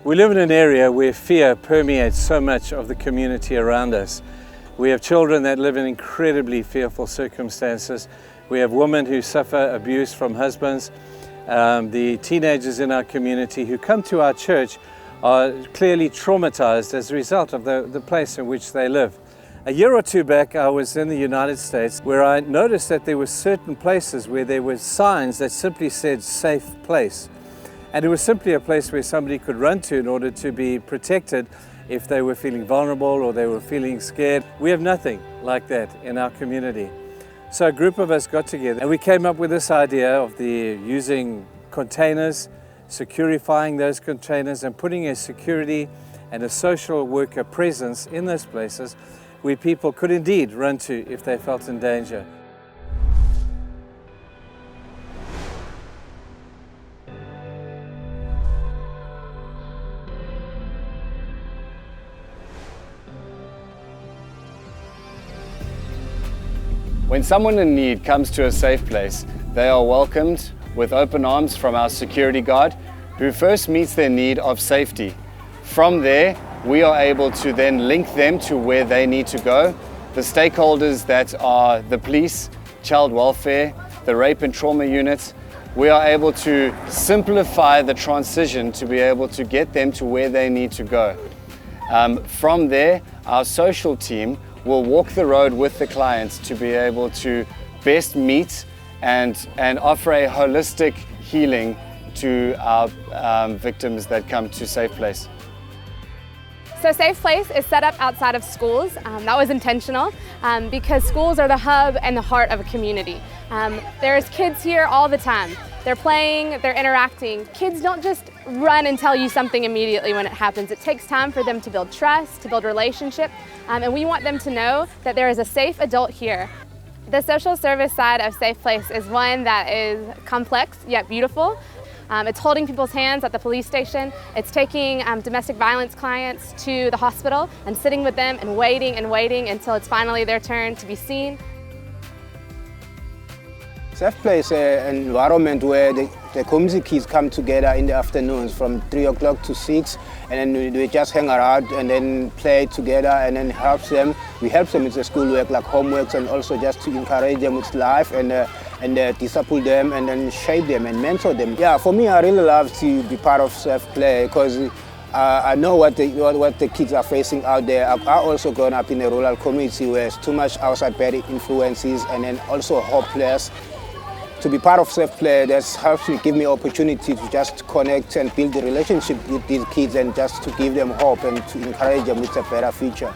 We live in an area where fear permeates so much of the community around us. We have children that live in incredibly fearful circumstances. We have women who suffer abuse from husbands. The teenagers in our community who come to our church are clearly traumatized as a result of the place in which they live. A year or two back, I was in the United States where I noticed that there were certain places where there were signs that simply said safe place. And it was simply a place where somebody could run to in order to be protected if they were feeling vulnerable or they were feeling scared. We have nothing like that in our community. So a group of us got together and we came up with this idea of using containers, securifying those containers and putting a security and a social worker presence in those places where people could indeed run to if they felt in danger. When someone in need comes to a safe place, they are welcomed with open arms from our security guard, who first meets their need of safety. From there, we are able to then link them to where they need to go. The stakeholders that are the police, child welfare, the rape and trauma units, we are able to simplify the transition to be able to get them to where they need to go. From there, our social team will walk the road with the clients to be able to best meet and offer a holistic healing to our victims that come to Safe Place. So Safe Place is set up outside of schools. That was intentional because schools are the hub and the heart of a community. There's kids here all the time. They're playing, they're interacting. Kids don't just run and tell you something immediately when it happens. It takes time for them to build trust, to build relationship, and we want them to know that there is a safe adult here. The social service side of Safe Place is one that is complex yet beautiful. It's holding people's hands at the police station. It's taking domestic violence clients to the hospital and sitting with them and waiting until it's finally their turn to be seen. Safe Place is an environment where the community kids come together in the afternoons from 3 o'clock to 6, and then we just hang around and then play together and then help them. We help them with the schoolwork, like homeworks, and also just to encourage them with life and disciple them and then shape them and mentor them. Yeah, for me, I really love to be part of Safe Play because I know what the kids are facing out there. I've also grown up in a rural community where there's too much outside bad influences and then also hopeless. To be part of Safe Play, that helps me, give me opportunity to just connect and build a relationship with these kids and just to give them hope and to encourage them with a better future.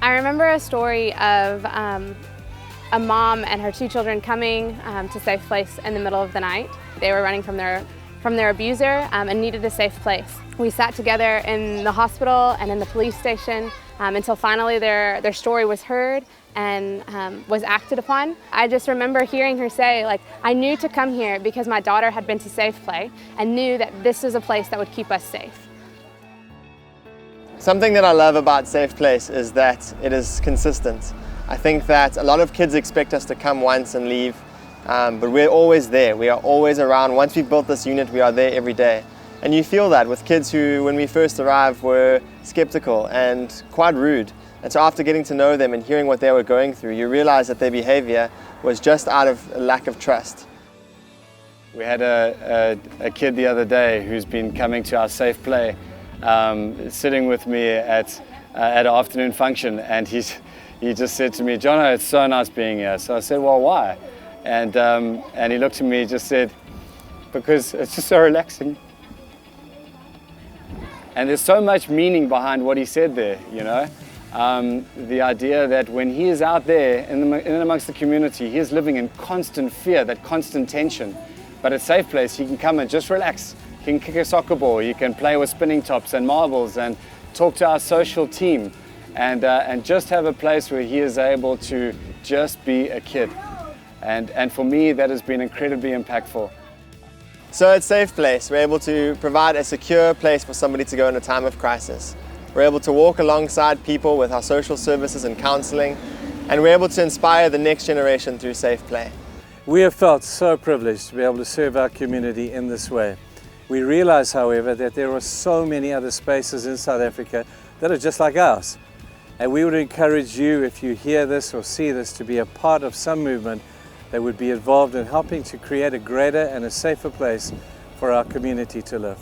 I remember a story of a mom and her 2 children coming to Safe Place in the middle of the night. They were running from their abuser and needed a safe place. We sat together in the hospital and in the police station until finally their story was heard and was acted upon. I just remember hearing her say, like, I knew to come here because my daughter had been to Safe Play and knew that this was a place that would keep us safe. Something that I love about Safe Place is that it is consistent. I think that a lot of kids expect us to come once and leave, but we're always there. We are always around. Once we've built this unit, we are there every day. And you feel that with kids who, when we first arrived, were skeptical and quite rude. And so after getting to know them and hearing what they were going through, you realize that their behavior was just out of a lack of trust. We had a kid the other day who's been coming to our Safe Play, sitting with me at an afternoon function, and he just said to me, "Jono, it's so nice being here." So I said, "Well, why?" And he looked at me and just said, "Because it's just so relaxing." And there's so much meaning behind what he said there, you know. The idea that when he is out there in amongst the community, he is living in constant fear, that constant tension. But at Safe Place, he can come and just relax. He can kick a soccer ball, he can play with spinning tops and marbles and talk to our social team and just have a place where he is able to just be a kid. And for me, that has been incredibly impactful. So at Safe Place, we're able to provide a secure place for somebody to go in a time of crisis. We're able to walk alongside people with our social services and counseling, and we're able to inspire the next generation through Safe Play. We have felt so privileged to be able to serve our community in this way. We realize, however, that there are so many other spaces in South Africa that are just like ours. And we would encourage you, if you hear this or see this, to be a part of some movement that would be involved in helping to create a greater and a safer place for our community to live.